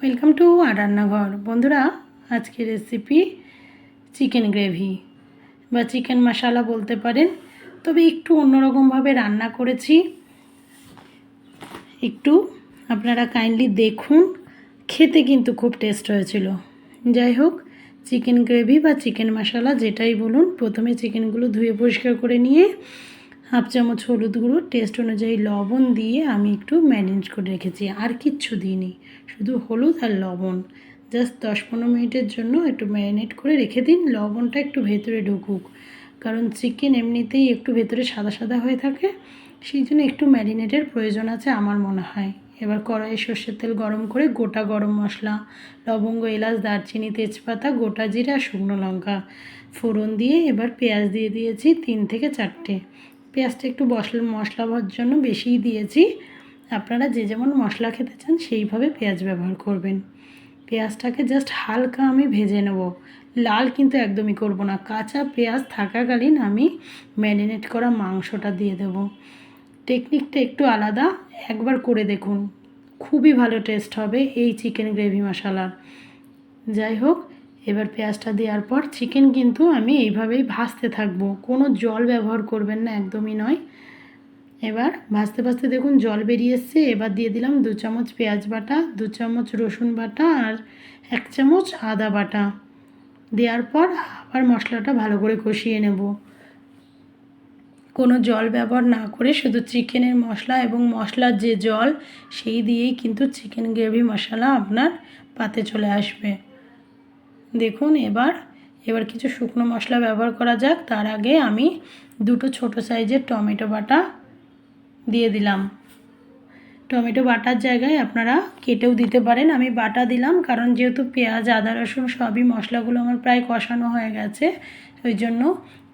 Welcome to আর রান্নাঘর। বন্ধুরা, আজকে রেসিপি চিকেন গ্রেভি বা চিকেন মশলা বলতে পারেন, তবে একটু অন্যরকমভাবে রান্না করেছি। একটু আপনারা কাইন্ডলি দেখুন, খেতে কিন্তু খুব টেস্ট হয়েছিল। যাই হোক, চিকেন গ্রেভি বা চিকেন মশলা যেটাই বলুন, প্রথমে চিকেনগুলো ধুয়ে পরিষ্কার করে নিয়ে হাফ চামচ হলুদ গুঁড়ো, টেস্ট অনুযায়ী লবণ দিয়ে আমি একটু ম্যারিনেট করে রেখেছি। আর কিচ্ছু দিইনি, শুধু হলুদ আর লবণ। জাস্ট 10-15 মিনিটের জন্য একটু ম্যারিনেট করে রেখে দিন, লবণটা একটু ভেতরে ঢুকুক। কারণ চিকেন এমনিতেই একটু ভেতরে সাদা সাদা হয়ে থাকে, সেই জন্য একটু ম্যারিনেটের প্রয়োজন আছে আমার মনে হয়। এবার কড়াইয়ে সর্ষের তেল গরম করে গোটা গরম মশলা, লবঙ্গ, এলাচ, দারচিনি, তেজপাতা, গোটা জিরা, শুকনো লঙ্কা ফোড়ন দিয়ে এবার পেঁয়াজ দিয়ে দিয়েছি 3 থেকে 4টে। পেঁয়াজটা একটু মশলা হওয়ার জন্য বেশিই দিয়েছি। আপনারা যে যেমন মশলা খেতে চান সেইভাবে পেঁয়াজ ব্যবহার করবেন। পেঁয়াজটাকে জাস্ট হালকা আমি ভেজে নেব, লাল কিন্তু একদমই করব না। কাঁচা পেঁয়াজ থাকাকালীন আমি ম্যারিনেট করা মাংসটা দিয়ে দেব। টেকনিকটা একটু আলাদা, একবার করে দেখুন, খুবই ভালো টেস্ট হবে এই চিকেন গ্রেভি মশলার। যাই হোক, এবার পেঁয়াজটা দেওয়ার পর চিকেন কিন্তু আমি এইভাবেই ভাজতে থাকবো, কোনো জল ব্যবহার করবেন না, একদমই নয়। এবার ভাজতে ভাজতে দেখুন জল বেরিয়ে এসছে। এবার দিয়ে দিলাম 2 চামচ পেঁয়াজ বাটা, 2 চামচ রসুন বাটা আর 1 চামচ আদা বাটা। দেওয়ার পর আবার মশলাটা ভালো করে কষিয়ে নেব, কোনো জল ব্যবহার না করে শুধু চিকেনের মশলা এবং মশলার যে জল সেই দিয়েই কিন্তু চিকেন গ্রেভি মশলা আপনার পাতে চলে আসবে। দেখুন, এবার কিছু শুকনো মশলা ব্যবহার করা যাক। তার আগে আমি 2টো ছোটো সাইজের টমেটো বাটা দিয়ে দিলাম। টমেটো বাটার জায়গায় আপনারা কেটেও দিতে পারেন, আমি বাটা দিলাম কারণ যেহেতু পেঁয়াজ, আদা, রসুন সবই মশলাগুলো আমার প্রায় কষানো হয়ে গেছে, ওই জন্য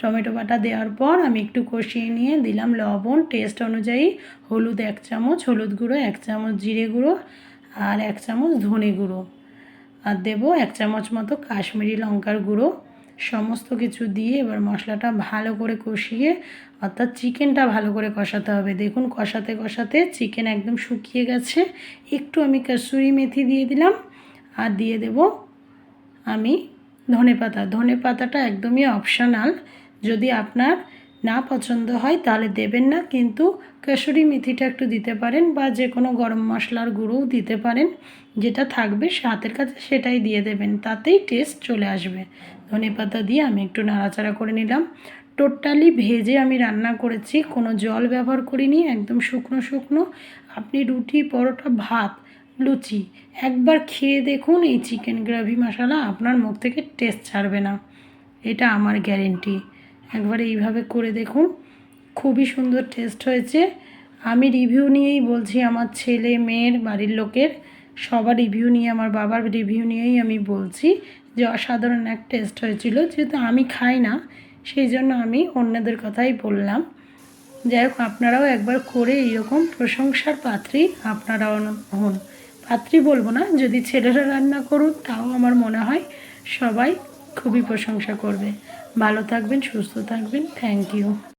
টমেটো বাটা দেওয়ার পর আমি একটু কষিয়ে নিয়ে দিলাম লবণ, টেস্ট অনুযায়ী হলুদ 1 চামচ, হলুদ গুঁড়ো 1 চামচ, জিরে গুঁড়ো আর 1 চামচ ধনে গুঁড়ো, আর দেবো 1 চামচ মতো কাশ্মীরি লঙ্কার গুঁড়ো। সমস্ত কিছু দিয়ে এবার মশলাটা ভালো করে কষিয়ে, অর্থাৎ চিকেনটা ভালো করে কষাতে হবে। দেখুন কষাতে কষাতে চিকেন একদম শুকিয়ে গেছে। একটু আমি কসুরি মেথি দিয়ে দিলাম আর দিয়ে দেব আমি ধনে পাতাটা একদমই অপশনাল, যদি আপনার না পছন্দ হয় তাহলে দেবেন না, কিন্তু কসুরি মেথিটা একটু দিতে পারেন বা যে কোনো গরম মশলার গুঁড়োও দিতে পারেন, যেটা থাকবে হাতের কাছে সেটাই দিয়ে দেবেন, তাতেই টেস্ট চলে আসবে। ধনে পাতা দিয়ে আমি একটু নাড়াচাড়া করে নিলাম। টোটালি ভেজে আমি রান্না করেছি, কোনো জল ব্যবহার করিনি, একদম শুকনো শুকনো। আপনি রুটি, পরোটা, ভাত, লুচি একবার খেয়ে দেখুন, এই চিকেন গ্রেভি মশলা আপনার মুখ থেকে টেস্ট ছাড়বে না, এটা আমার গ্যারেন্টি। একবার এইভাবে করে দেখুন, খুবই সুন্দর টেস্ট হয়েছে। আমি রিভিউ নিয়েই বলছি, আমার ছেলে মেয়ের বাড়ির লোকের সবার রিভিউ নিয়ে, আমার বাবার রিভিউ নিয়েই আমি বলছি যে অসাধারণ এক টেস্ট হয়েছিল। যেহেতু আমি খাই না, সেই জন্য আমি অন্যদের কথাই বললাম। যাই হোক, আপনারাও একবার করে এইরকম প্রশংসার পাত্রী আপনারাও হন। পাত্রী বলবো না, যদি ছেলেরা রান্না করুন তাও আমার মনে হয় সবাই খুবই প্রশংসা করবে। ভালো থাকবেন, সুস্থ থাকবেন, থ্যাংক ইউ।